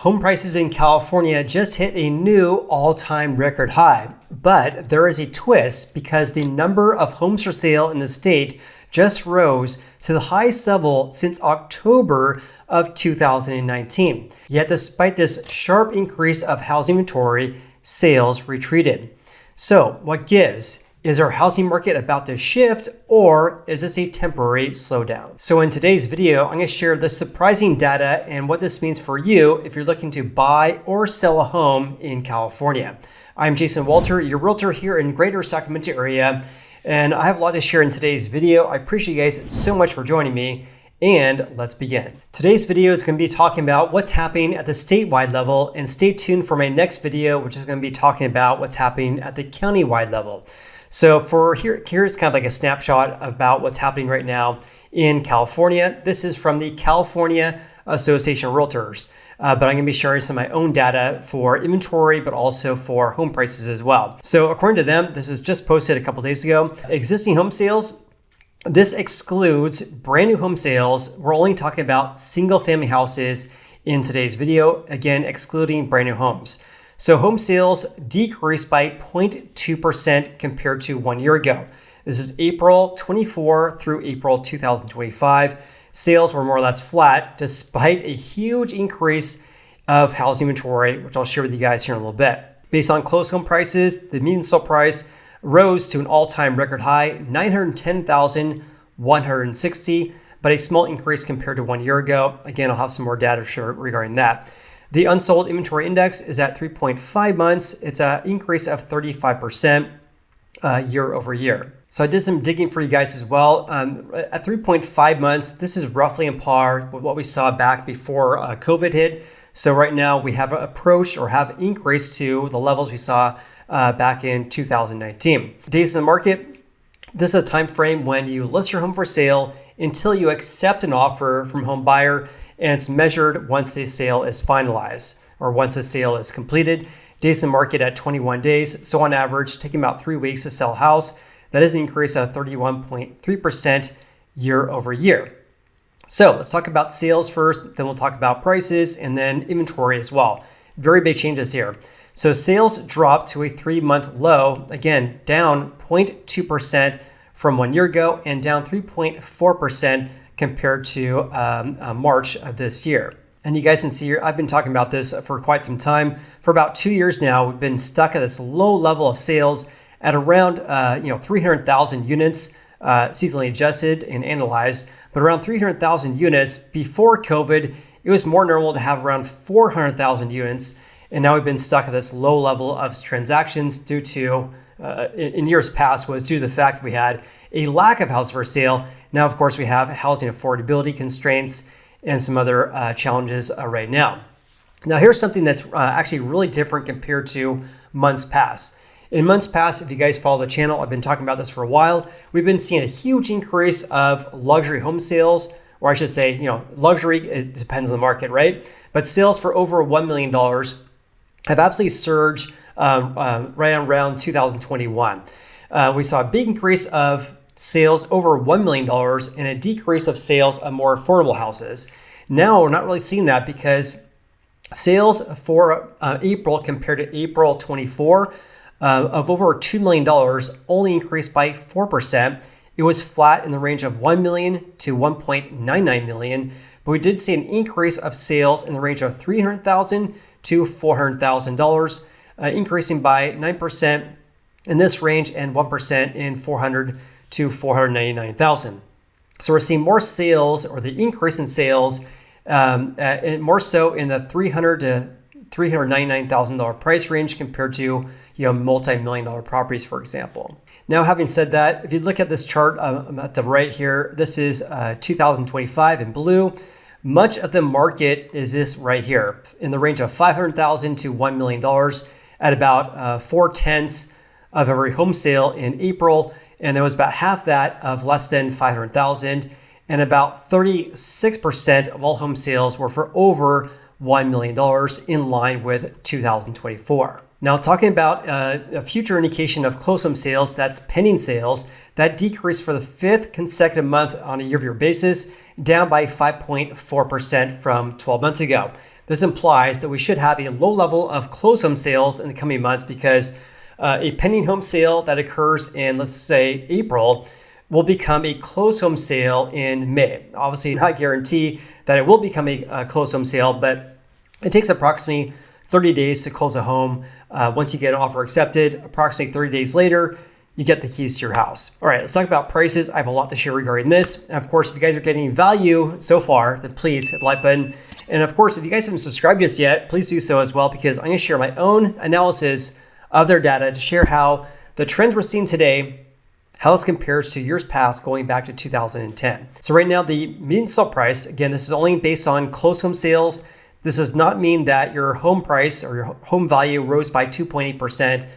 Home prices in California just hit a new all-time record high, but there is a twist because the number of homes for sale in the state just rose to the highest level since October of 2019. Yet despite this sharp increase of housing inventory, sales retreated. So what gives? Is our housing market about to shift, or is this a temporary slowdown? So in today's video, I'm going to share the surprising data and what this means for you if you're looking to buy or sell a home in California. I'm Jason Walter, your realtor here in Greater Sacramento area, and I have a lot to share in today's video. I appreciate you guys so much for joining me, and let's begin. Today's video is going to be talking about what's happening at the statewide level, and stay tuned for my next video, which is going to be talking about what's happening at the countywide level. So here's kind of like a snapshot about what's happening right now in California. This is from the California Association of Realtors, but I'm going to be sharing some of my own data for inventory, but also for home prices as well. So according to them, this was just posted a couple days ago. Existing home sales, this excludes brand new home sales. We're only talking about single family houses in today's video, again, excluding brand new homes. So home sales decreased by 0.2% compared to 1 year ago. This is April 24 through April 2025. Sales were more or less flat despite a huge increase of housing inventory, which I'll share with you guys here in a little bit. Based on closed home prices, the median sale price rose to an all-time record high, $910,160, but a small increase compared to 1 year ago. Again, I'll have some more data to share regarding that. The unsold inventory index is at 3.5 months. It's an increase of 35% year over year. So I did some digging for you guys as well. At 3.5 months, this is roughly on par with what we saw back before COVID hit. So right now we have approached or have increased to the levels we saw back in 2019. Days in the market, this is a time frame when you list your home for sale until you accept an offer from home buyer, and it's measured once the sale is finalized or once the sale is completed. Days in the market at 21 days. So on average, taking about 3 weeks to sell a house. That is an increase of 31.3% year over year. So let's talk about sales first, then we'll talk about prices and then inventory as well. Very big changes here. So sales dropped to a 3-month low, again, down 0.2% from 1 year ago and down 3.4% compared to March of this year. And you guys can see here, I've been talking about this for quite some time. For about 2 years now, we've been stuck at this low level of sales at around 300,000 units, seasonally adjusted and analyzed, but around 300,000 units. Before COVID, it was more normal to have around 400,000 units. And now we've been stuck at this low level of transactions due to, in years past, was due to the fact that we had a lack of houses for sale. Now, of course, we have housing affordability constraints and some other challenges right now. Now, here's something that's actually really different compared to months past. In months past, if you guys follow the channel, I've been talking about this for a while. We've been seeing a huge increase of luxury home sales, or I should say, luxury, it depends on the market, right? But sales for over $1 million have absolutely surged right around 2021. We saw a big increase of sales over $1 million and a decrease of sales of more affordable houses. Now we're not really seeing that because sales for April compared to April 24 of over $2 million only increased by 4%. It was flat in the range of $1 million to $1.99 million, but we did see an increase of sales in the range of $300,000 to $400,000, increasing by 9% in this range and 1% in $400,000 to $499,000. So we're seeing more sales, or the increase in sales, and more so in the $300,000 to $399,000 price range compared to multi-million-dollar properties, for example. Now, having said that, if you look at this chart at the right here, this is 2025 in blue. Much of the market is this right here in the range of $500,000 to $1 million at about 4/10 of every home sale in April. And there was about half that of less than 500,000, and about 36% of all home sales were for over $1 million, in line with 2024. Now, talking about a future indication of closed home sales, that's pending sales, that decreased for the 5th consecutive month on a year-over-year basis, down by 5.4% from 12 months ago. this implies that we should have a low level of closed home sales in the coming months because a pending home sale that occurs in, let's say, April will become a closed home sale in May. Obviously, not guarantee that it will become a closed home sale, but it takes approximately 30 days to close a home. Once you get an offer accepted, approximately 30 days later, you get the keys to your house. All right, let's talk about prices. I have a lot to share regarding this. And of course, if you guys are getting value so far, then please hit the like button. And of course, if you guys haven't subscribed to us yet, please do so as well, because I'm gonna share my own analysis of their data to share how the trends we're seeing today, how this compares to years past going back to 2010. So right now, the median sale price, again, this is only based on closed home sales. This does not mean that your home price or your home value rose by 2.8%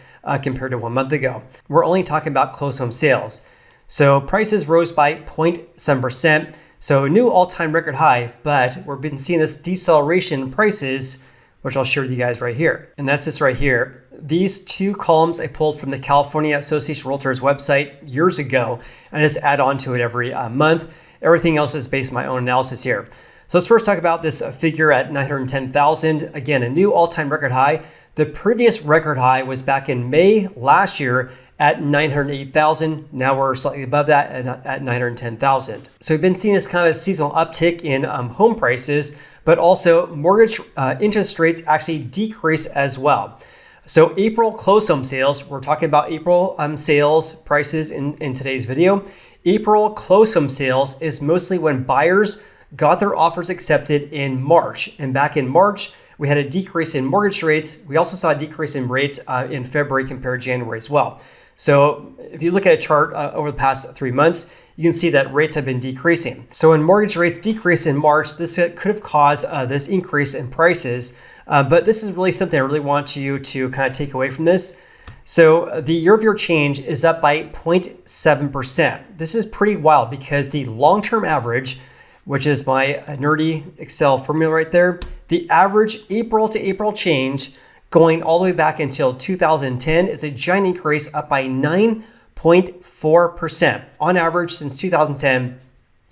compared to 1 month ago. We're only talking about closed home sales. So prices rose by 0.7%. So a new all-time record high, but we've been seeing this deceleration in prices, which I'll share with you guys right here. And that's this right here. These two columns I pulled from the California Association of Realtors website years ago, and I just add on to it every month. Everything else is based on my own analysis here. So let's first talk about this figure at 910,000. Again, a new all-time record high. The previous record high was back in May last year at 908,000. Now we're slightly above that at 910,000. So we've been seeing this kind of seasonal uptick in home prices, but also mortgage interest rates actually decrease as well. So April closed home sales, we're talking about April sales prices in today's video. April closed home sales is mostly when buyers got their offers accepted in March. And back in March, we had a decrease in mortgage rates. We also saw a decrease in rates in February compared to January as well. So if you look at a chart over the past 3 months, you can see that rates have been decreasing. So when mortgage rates decrease in March, this could have caused this increase in prices. But this is really something I really want you to kind of take away from this. So the year-over-year change is up by 0.7%. This is pretty wild because the long-term average, which is my nerdy Excel formula right there, the average April to April change going all the way back until 2010 is a giant increase up by 9.4%. On average since 2010,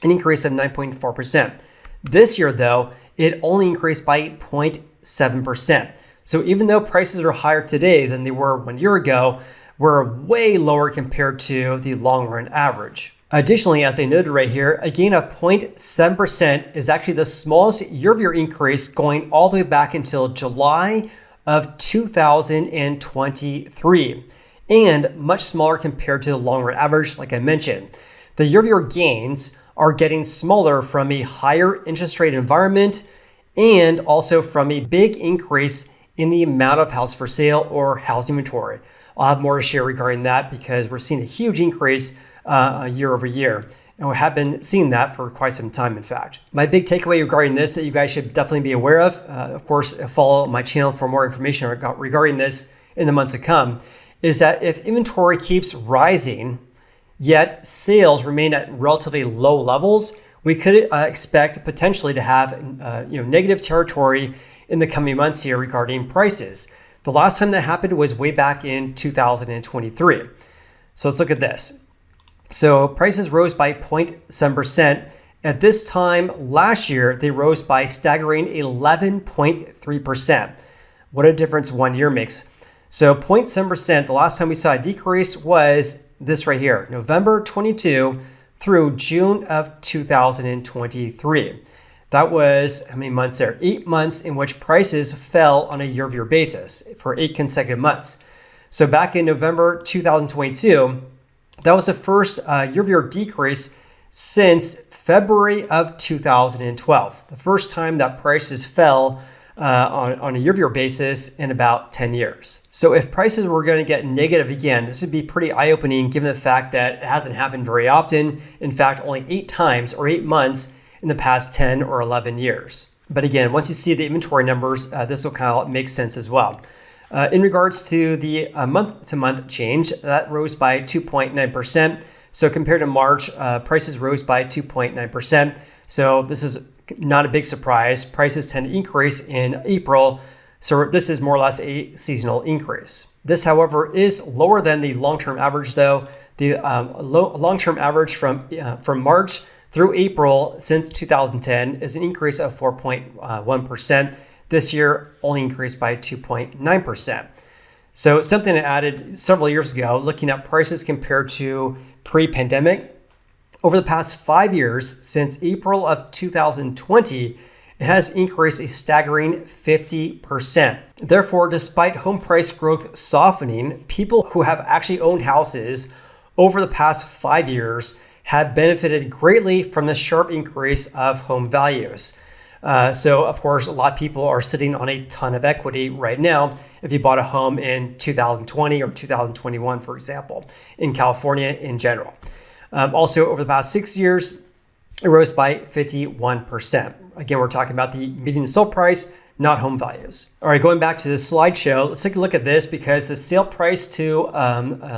an increase of 9.4%. This year though, it only increased by 0.7%. So even though prices are higher today than they were 1 year ago, we're way lower compared to the long run average. Additionally, as I noted right here, a gain of 0.7% is actually the smallest year-over-year increase going all the way back until July of 2023, and much smaller compared to the long run average, like I mentioned. The year-over-year gains are getting smaller from a higher interest rate environment and also from a big increase in the amount of house for sale or house inventory. I'll have more to share regarding that because we're seeing a huge increase year over year. And we have been seeing that for quite some time, in fact. My big takeaway regarding this that you guys should definitely be aware of course, follow my channel for more information regarding this in the months to come, is that if inventory keeps rising, yet sales remain at relatively low levels, we could expect potentially to have negative territory in the coming months here regarding prices. The last time that happened was way back in 2023. So let's look at this. So prices rose by 0.7%. At this time last year, they rose by staggering 11.3%. What a difference 1 year makes. So 0.7%, the last time we saw a decrease was this right here, November 22 through June of 2023. That was how many months there? 8 months in which prices fell on a year-over-year basis for 8 consecutive months. So back in November 2022, that was the first year-over-year decrease since February of 2012, the first time that prices fell on a year-over-year basis in about 10 years. So if prices were going to get negative again, this would be pretty eye-opening given the fact that it hasn't happened very often. In fact, only 8 times or 8 months in the past 10 or 11 years. But again, once you see the inventory numbers, this will kind of make sense as well. In regards to the month-to-month change, that rose by 2.9%. So compared to March, prices rose by 2.9%. So this is not a big surprise. Prices tend to increase in April. So this is more or less a seasonal increase. This, however, is lower than the long-term average though. The long-term average from March through April since 2010 is an increase of 4.1%. This year only increased by 2.9%. So something I added several years ago, looking at prices compared to pre-pandemic. Over the past 5 years, since April of 2020, it has increased a staggering 50%. Therefore, despite home price growth softening, people who have actually owned houses over the past 5 years have benefited greatly from the sharp increase of home values. So, of course, a lot of people are sitting on a ton of equity right now if you bought a home in 2020 or 2021, for example, in California in general. Also, over the past 6 years, it rose by 51%. Again, we're talking about the median sale price, not home values. All right, going back to the slideshow, let's take a look at this because the sale price to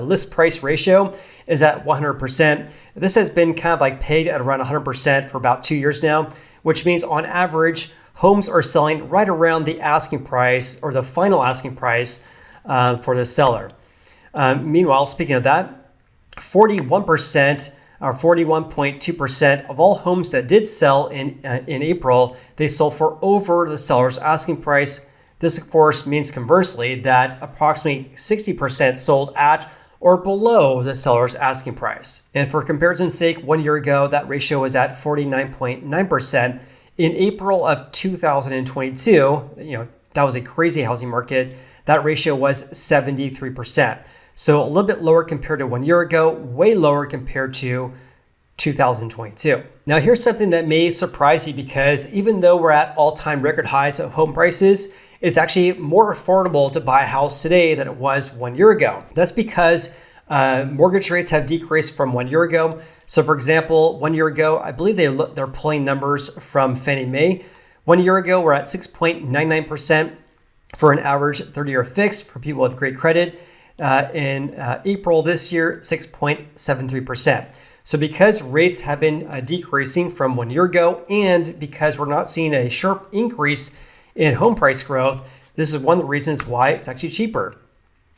list price ratio is at 100%. This has been kind of like pegged at around 100% for about 2 years now, which means on average, homes are selling right around the asking price or the final asking price for the seller. Meanwhile, speaking of that, 41% or 41.2% of all homes that did sell in April, they sold for over the seller's asking price. This, of course, means conversely that approximately 60% sold at or below the seller's asking price. And for comparison's sake, 1 year ago, that ratio was at 49.9%. In April of 2022, that was a crazy housing market. That ratio was 73%. So a little bit lower compared to 1 year ago, way lower compared to 2022. Now here's something that may surprise you because even though we're at all-time record highs of home prices, it's actually more affordable to buy a house today than it was 1 year ago. That's because mortgage rates have decreased from 1 year ago. So for example, 1 year ago, I believe they're pulling numbers from Fannie Mae. 1 year ago, we're at 6.99% for an average 30-year fixed for people with great credit. In April this year, 6.73%. So because rates have been decreasing from 1 year ago, and because we're not seeing a sharp increase in home price growth, this is one of the reasons why it's actually cheaper.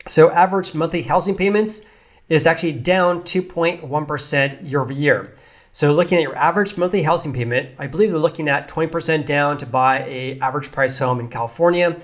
So average monthly housing payments is actually down 2.1% year over year. So looking at your average monthly housing payment, I believe they're looking at 20% down to buy a average price home in California.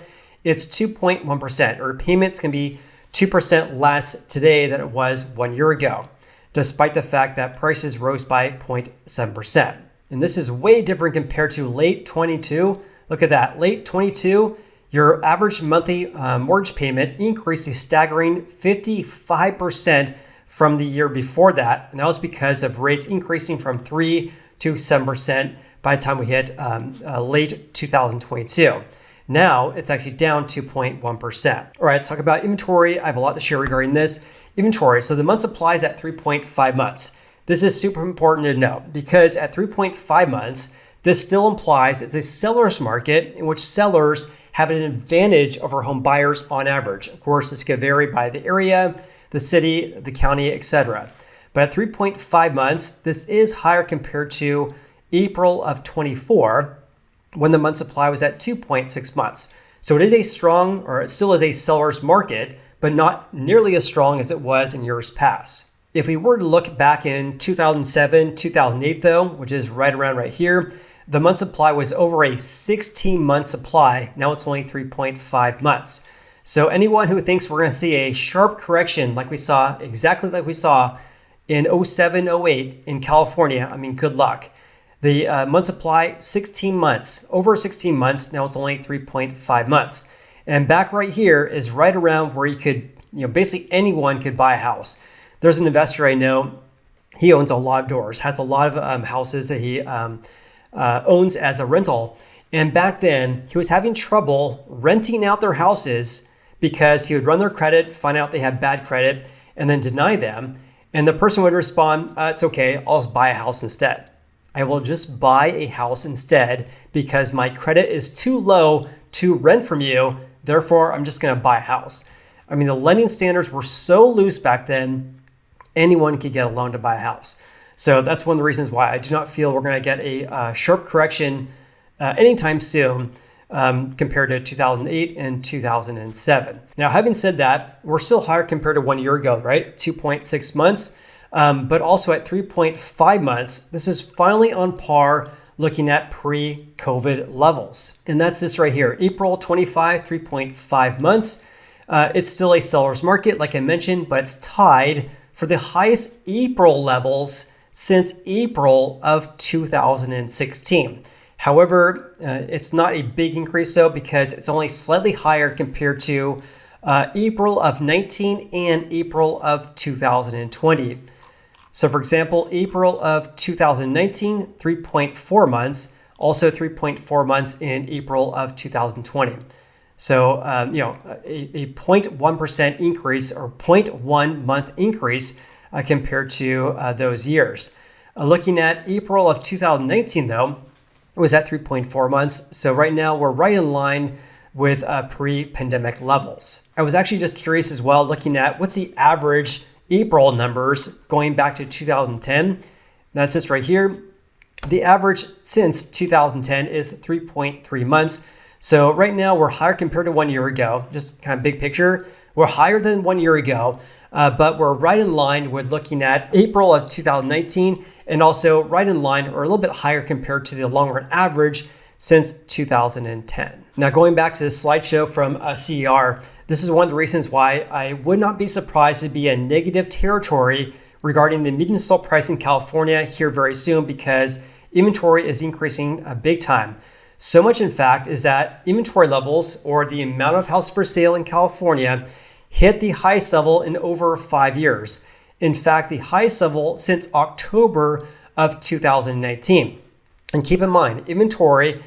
It's 2.1%, or payments can be 2% less today than it was 1 year ago, despite the fact that prices rose by 0.7%. And this is way different compared to late 22. Look at that, late 22, your average monthly mortgage payment increased a staggering 55% from the year before that. And that was because of rates increasing from 3 to 7% by the time we hit late 2022. Now it's actually down 2.1%. All right, let's talk about inventory. I have a lot to share regarding this. Inventory, so the month supply is at 3.5 months. This is super important to know because at 3.5 months, this still implies it's a seller's market in which sellers have an advantage over home buyers on average. Of course, this could vary by the area, the city, the county, etc. But at 3.5 months, this is higher compared to April of 24, when the month supply was at 2.6 months. So it is a strong, or it still is a seller's market, but not nearly as strong as it was in years past. If we were to look back in 2007, 2008 though, which is right around right here, the month supply was over a 16-month supply. Now it's only 3.5 months. So anyone who thinks we're going to see a sharp correction exactly like we saw in 07, 08 in California, I mean, good luck. The month supply, 16 months, over 16 months. Now it's only 3.5 months. And back right here is right around where you could, basically anyone could buy a house. There's an investor I know, he owns a lot of doors, has a lot of houses that he owns as a rental. And back then he was having trouble renting out their houses because he would run their credit, find out they had bad credit, and then deny them. And the person would respond, it's okay, I'll just buy a house instead. I will just buy a house instead because my credit is too low to rent from you. Therefore, I'm just going to buy a house. I mean, the lending standards were so loose back then, anyone could get a loan to buy a house. So that's one of the reasons why I do not feel we're going to get a sharp correction anytime soon compared to 2008 and 2007. Now, having said that, we're still higher compared to 1 year ago, right? 2.6 months. But also at 3.5 months, this is finally on par looking at pre-COVID levels. And that's this right here, April 25, 3.5 months. It's still a seller's market, like I mentioned, but it's tied for the highest April levels since April of 2016. However, it's not a big increase though, because it's only slightly higher compared to April of 19 and April of 2020. So for example, April of 2019, 3.4 months, also 3.4 months in April of 2020. So, a 0.1% increase or 0.1 month increase compared to those years. Looking at April of 2019 though, it was at 3.4 months. So right now we're right in line with pre-pandemic levels. I was actually just curious as well, looking at what's the average April numbers going back to 2010. That's this right here. The average since 2010 is 3.3 months. So right now we're higher compared to 1 year ago, just kind of big picture. We're higher than 1 year ago, but we're right in line with looking at April of 2019 and also right in line or a little bit higher compared to the long run average since 2010. Now going back to the slideshow from CER, this is one of the reasons why I would not be surprised to be in negative territory regarding the median sold price in California here very soon, because inventory is increasing big time. So much in fact is that inventory levels, or the amount of houses for sale in California, hit the highest level in over 5 years. In fact, the highest level since October of 2019. And keep in mind, inventory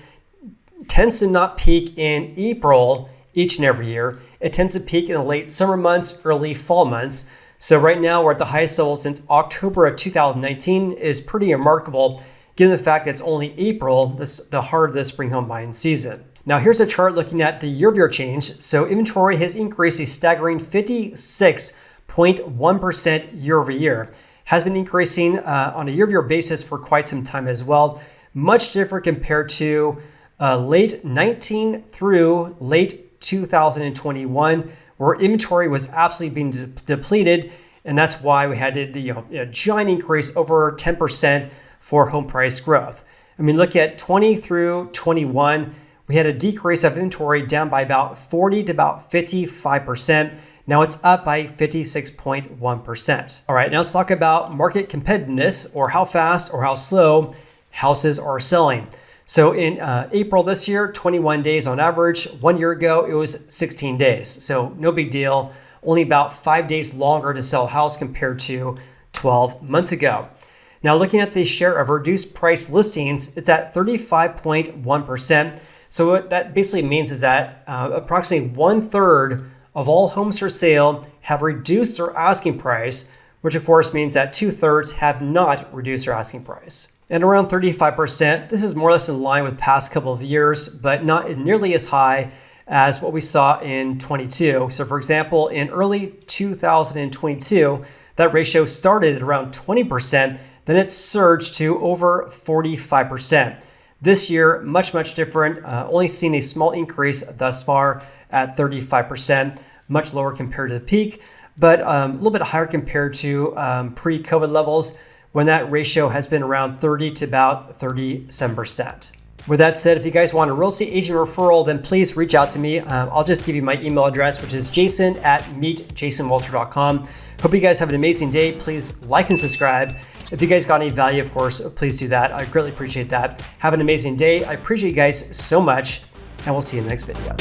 tends to not peak in April each and every year. It tends to peak in the late summer months, early fall months. So right now we're at the highest level since October of 2019 is pretty remarkable, given the fact that it's only April, the heart of the spring home buying season. Now here's a chart looking at the year-over-year change. So inventory has increased a staggering 56.1% year over year. Has been increasing on a year-over-year basis for quite some time as well. Much different compared to late 19 through late 2021, where inventory was absolutely being depleted. And that's why we had a giant increase over 10% for home price growth. I mean, look at 20 through 21, we had a decrease of inventory down by about 40 to about 55%. Now it's up by 56.1%. All right, now let's talk about market competitiveness, or how fast or how slow houses are selling. So in April this year, 21 days on average. 1 year ago, it was 16 days. So no big deal, only about 5 days longer to sell a house compared to 12 months ago. Now looking at the share of reduced price listings, it's at 35.1%. So what that basically means is that approximately 1/3 of all homes for sale have reduced their asking price, which of course means that 2/3 have not reduced their asking price. And around 35%, this is more or less in line with the past couple of years, but not nearly as high as what we saw in 22. So for example, in early 2022, that ratio started at around 20%, then it surged to over 45%. This year, much different, only seen a small increase thus far at 35%, much lower compared to the peak, but a little bit higher compared to pre-COVID levels, when that ratio has been around 30 to about 37%. With that said, if you guys want a real estate agent referral, then please reach out to me. I'll just give you my email address, which is jason@meetjasonwalter.com. Hope you guys have an amazing day. Please like and subscribe. If you guys got any value, of course, please do that. I greatly appreciate that. Have an amazing day. I appreciate you guys so much, and we'll see you in the next video.